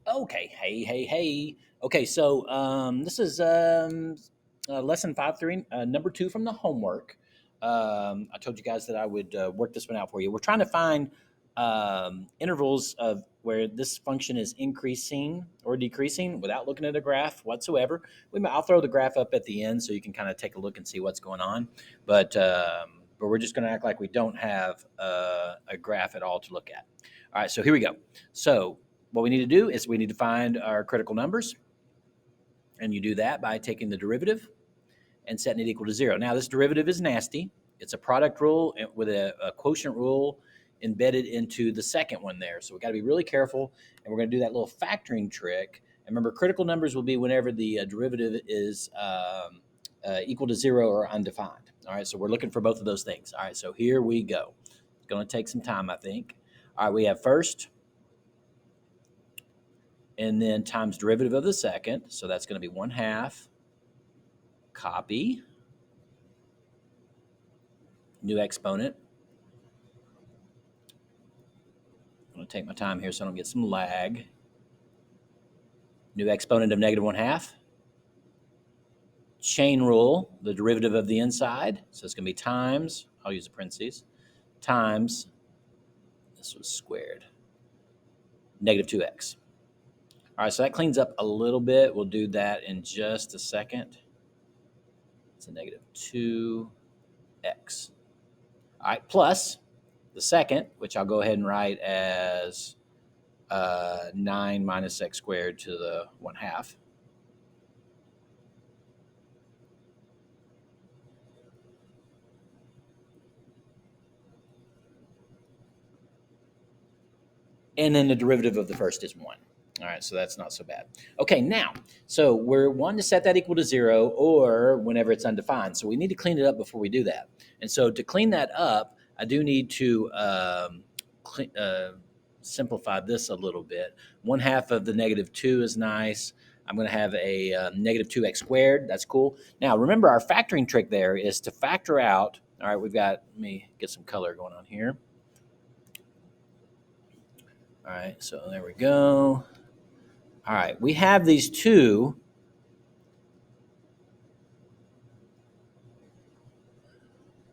Okay, hey. Okay, so this is lesson 5 3, number 2 from the homework. I told you guys that I would work this one out for you. We're trying to find intervals of where this function is increasing or decreasing without looking at a graph whatsoever. I'll throw the graph up at the end so you can kind of take a look and see what's going on. But we're just going to act like we don't have a graph at all to look at. All right, so here we go. So what we need to do is we need to find our critical numbers, and you do that by taking the derivative and setting it equal to 0. Now, this derivative is nasty. It's a product rule with a quotient rule embedded into the second one there. So we got to be really careful, and we're going to do that little factoring trick. And remember, critical numbers will be whenever the derivative is equal to 0 or undefined. All right, so we're looking for both of those things. All right, so here we go. It's going to take some time, I think. All right, we have first and then times derivative of the second. So that's going to be 1/2, copy, new exponent. I'm going to take my time here so I don't get some lag. New exponent of -1/2. Chain rule, the derivative of the inside. So it's going to be times, I'll use the parentheses, times, this was squared, -2x. All right, so that cleans up a little bit. We'll do that in just a second. It's a -2x. All right, plus the second, which I'll go ahead and write as 9 minus x squared to the 1/2. And then the derivative of the first is 1. All right, so that's not so bad. Okay, now, so we're wanting to set that equal to 0 or whenever it's undefined. So we need to clean it up before we do that. And so to clean that up, I do need to simplify this a little bit. 1/2 of the -2 is nice. I'm going to have a -2x squared. That's cool. Now, remember our factoring trick there is to factor out. All right, let me get some color going on here. All right, so there we go. All right, we have these two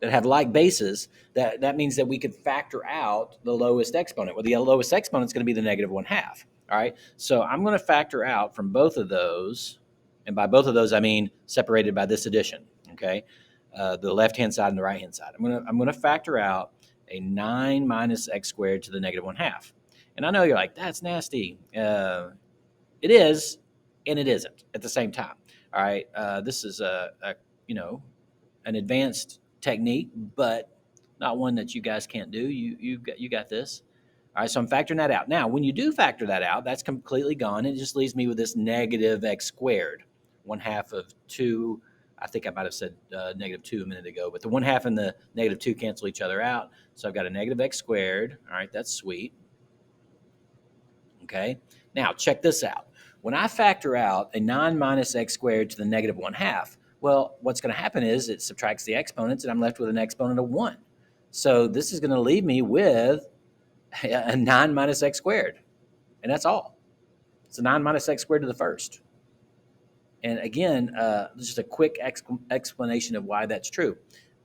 that have like bases. That means that we could factor out the lowest exponent. Well, the lowest exponent is going to be the -1/2. All right, so I'm going to factor out from both of those, and by both of those I mean separated by this addition. Okay, the left-hand side and the right-hand side. I'm going to factor out a 9 minus x squared to the -1/2. And I know you're like, that's nasty. It is, and it isn't at the same time. All right, this is an advanced technique, but not one that you guys can't do. You got this. All right, so I'm factoring that out. Now, when you do factor that out, that's completely gone. It just leaves me with this -x squared, 1/2 of 2. I think I might have said -2 a minute ago, but the 1/2 and the -2 cancel each other out. So I've got a -x squared. All right, that's sweet. Okay, now check this out. When I factor out a 9 minus x squared to the -1/2, well, what's going to happen is it subtracts the exponents, and I'm left with an exponent of 1. So this is going to leave me with a 9 minus x squared, and that's all. It's a 9 minus x squared to the first. And again, just a quick explanation of why that's true.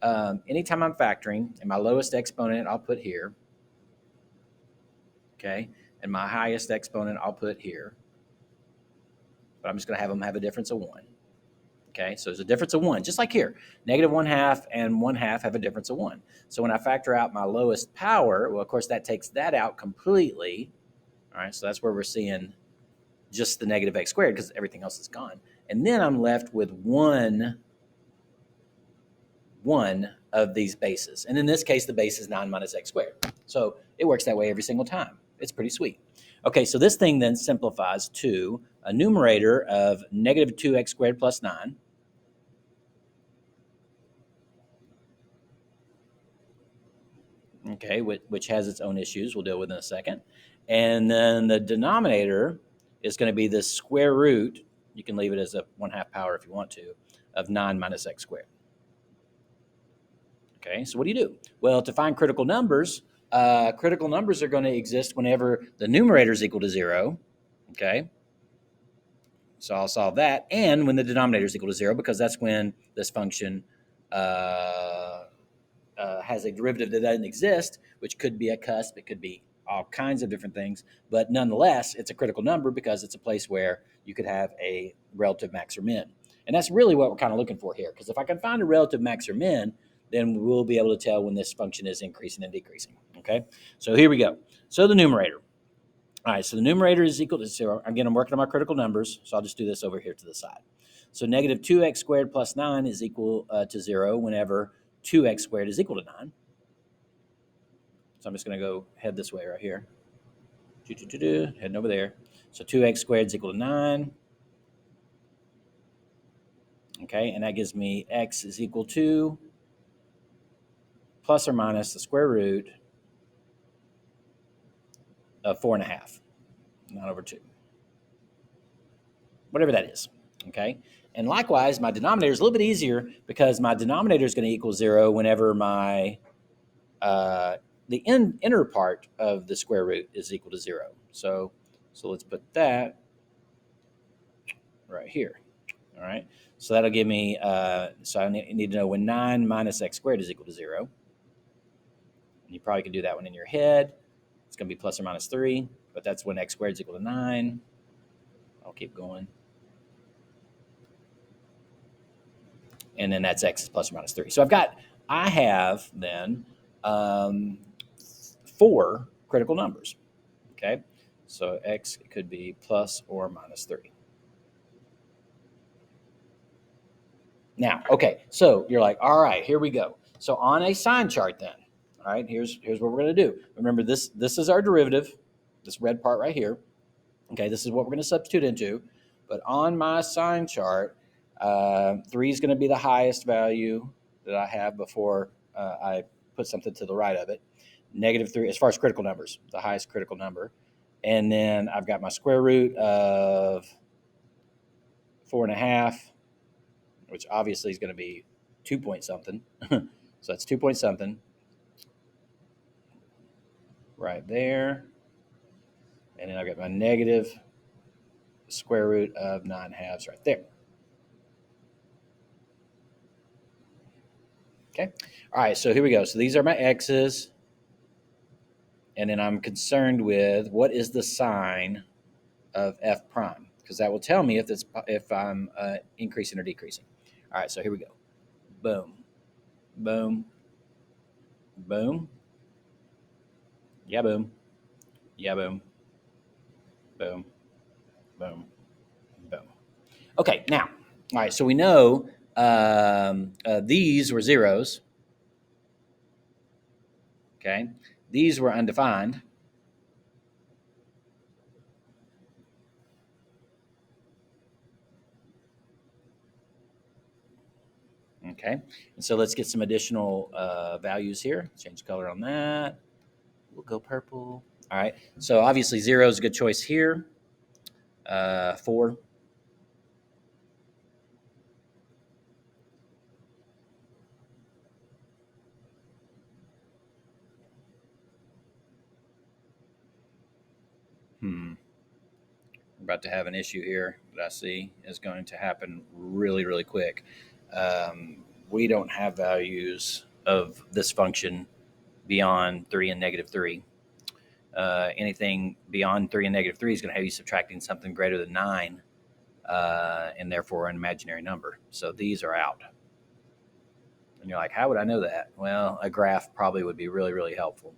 Anytime I'm factoring, and my lowest exponent I'll put here, okay, and my highest exponent I'll put here, but I'm just going to have them have a difference of 1. Okay, so there's a difference of 1, just like here. -1/2 and 1/2 have a difference of 1. So when I factor out my lowest power, well, of course, that takes that out completely. All right, so that's where we're seeing just the -x squared because everything else is gone. And then I'm left with one of these bases. And in this case, the base is 9 minus x squared. So it works that way every single time. It's pretty sweet. Okay, so this thing then simplifies to a numerator of -2x squared plus 9. Okay, which has its own issues we'll deal with in a second. And then the denominator is going to be the square root. You can leave it as a 1/2 power if you want to, of 9 minus x squared. Okay, so what do? Well, to find critical numbers are going to exist whenever the numerator is equal to 0 Okay, so I'll solve that. And when the denominator is equal to 0, because that's when this function has a derivative that doesn't exist, which could be a cusp, it could be all kinds of different things. But nonetheless, it's a critical number because it's a place where you could have a relative max or min. And that's really what we're kind of looking for here. Because if I can find a relative max or min, then we'll be able to tell when this function is increasing and decreasing. Okay, so here we go. So the numerator. All right, so the numerator is equal to 0. Again, I'm working on my critical numbers, so I'll just do this over here to the side. So negative 2x squared plus 9 is equal to 0 whenever 2x squared is equal to 9. So I'm just going to go head this way right here. Heading over there. So 2x squared is equal to 9. Okay, and that gives me x is equal to plus or minus the square root of 4.5, 9 over 2. Whatever that is. Okay, and likewise, my denominator is a little bit easier because my denominator is going to equal 0 whenever my the inner part of the square root is equal to 0. So let's put that right here. All right. So that'll give me, so I need to know when 9 minus x squared is equal to 0. And you probably can do that one in your head. It's going to be plus or minus 3, but that's when x squared is equal to 9. I'll keep going. And then that's x is plus or minus 3. So I have then 4 critical numbers. Okay. So x could be plus or minus 3. Now, okay, so you're like, all right, here we go. So on a sign chart then, all right, here's what we're going to do. Remember, this is our derivative, this red part right here. Okay, this is what we're going to substitute into. But on my sign chart, 3 is going to be the highest value that I have before I put something to the right of it. Negative 3, as far as critical numbers, the highest critical number. And then I've got my square root of 4.5, which obviously is going to be 2 point something. So that's 2 point something right there. And then I've got my negative square root of 9/2 right there. Okay. All right. So here we go. So these are my x's. And then I'm concerned with what is the sign of f prime, because that will tell me if I'm increasing or decreasing. All right. So here we go. Boom. Boom. Boom. Yeah, boom. Yeah, boom. Boom. Boom. Boom. Okay, now, all right, so we know these were zeros. Okay, these were undefined. Okay, and so let's get some additional values here. Change color on that. We'll go purple. All right, so obviously 0 is a good choice here. 4. We're about to have an issue here that I see is going to happen really, really quick. We don't have values of this function beyond 3 and negative 3. Anything beyond 3 and negative 3 is going to have you subtracting something greater than 9, and therefore an imaginary number. So these are out. And you're like, how would I know that? Well, a graph probably would be really, really helpful.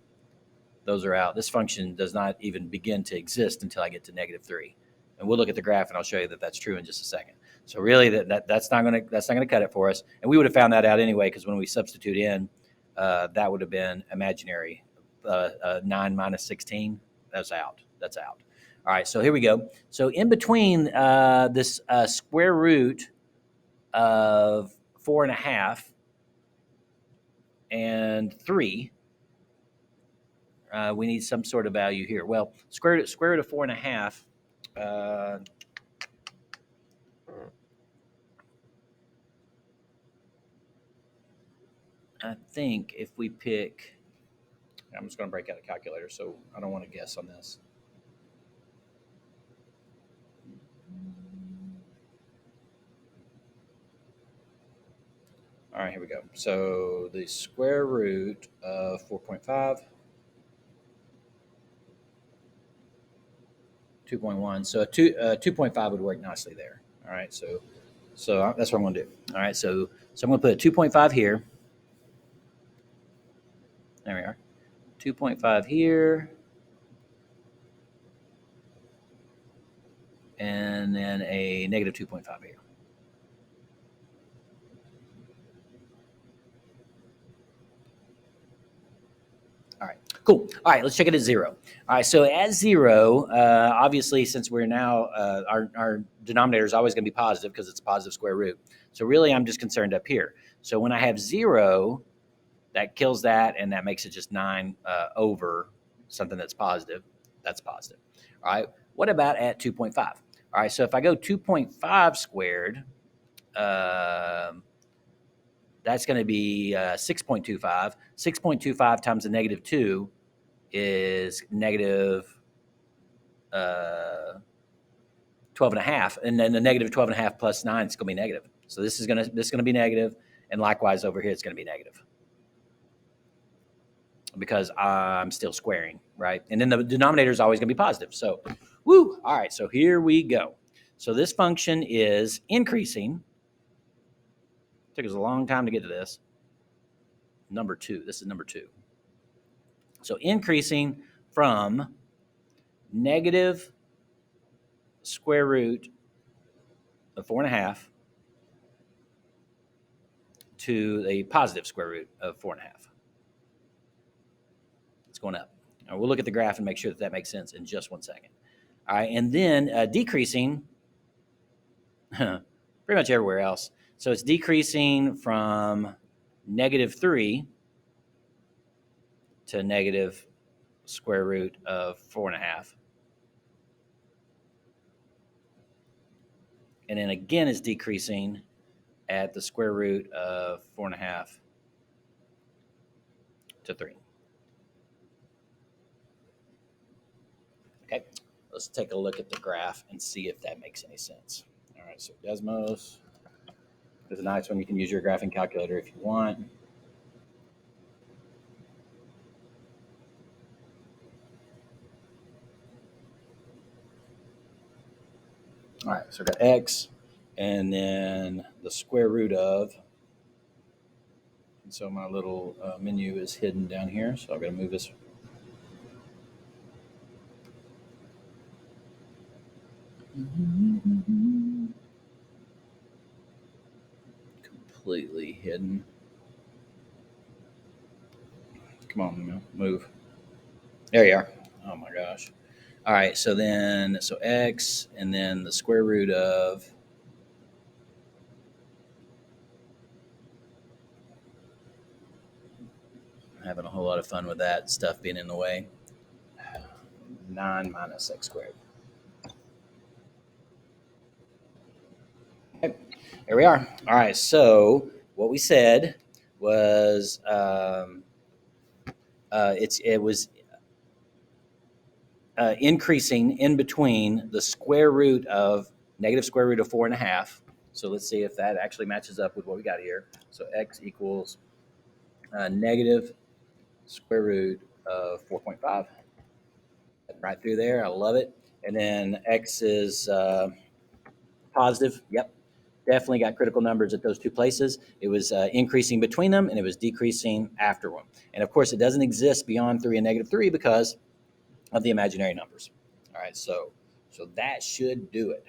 Those are out. This function does not even begin to exist until I get to negative 3. And we'll look at the graph and I'll show you that that's true in just a second. So really that's not going to cut it for us. And we would have found that out anyway, because when we substitute in, that would have been imaginary. 9 minus 16, that's out. That's out. All right, so here we go. So in between this square root of 4.5 and 3, we need some sort of value here. Well, square root of 4.5. I think if we pick, I'm just going to break out a calculator, so I don't want to guess on this. All right, here we go. So the square root of 4.5, 2.1. So a 2.5 would work nicely there. All right, so that's what I'm going to do. All right, so I'm going to put a 2.5 here. There we are. 2.5 here. And then a negative 2.5 here. All right, cool. All right, let's check it at 0. All right, so at 0, obviously, since we're now, our denominator is always going to be positive because it's a positive square root. So really, I'm just concerned up here. So when I have 0, that kills that, and that makes it just 9 over something that's positive. That's positive. All right, what about at 2.5? All right, so if I go 2.5 squared, that's going to be 6.25. 6.25 times the negative 2 is negative 12 and a half. And then the negative 12 and a half plus 9 is going to be negative. So this is going to be negative, and likewise over here it's going to be negative because I'm still squaring, right? And then the denominator is always going to be positive. So, woo! All right, so here we go. So this function is increasing. Took us a long time to get to this. Number 2. This is number 2. So increasing from negative square root of 4.5 to a positive square root of 4.5. It's going up. Now we'll look at the graph and make sure that makes sense in just 1 second. All right, and then decreasing pretty much everywhere else. So it's decreasing from negative 3 to negative square root of 4.5. And then again, it's decreasing at the square root of 4.5 to 3. Okay, let's take a look at the graph and see if that makes any sense. All right, so Desmos is a nice one. You can use your graphing calculator if you want. All right, so we've got x, and then the square root of. And so my little menu is hidden down here, so I'm going to move this. Completely hidden. Come on, move. There you are. Oh my gosh. All right, so x, and then the square root of. I'm having a whole lot of fun with that stuff being in the way. 9 minus x squared. Okay, here we are. All right, so what we said was it was increasing in between the square root of negative square root of 4.5. So let's see if that actually matches up with what we got here. So x equals negative square root of 4.5. Right through there. I love it. And then x is positive. Yep. Definitely got critical numbers at those two places. It was increasing between them, and it was decreasing after them. And of course, it doesn't exist beyond 3 and negative 3 because of the imaginary numbers. All right, so that should do it.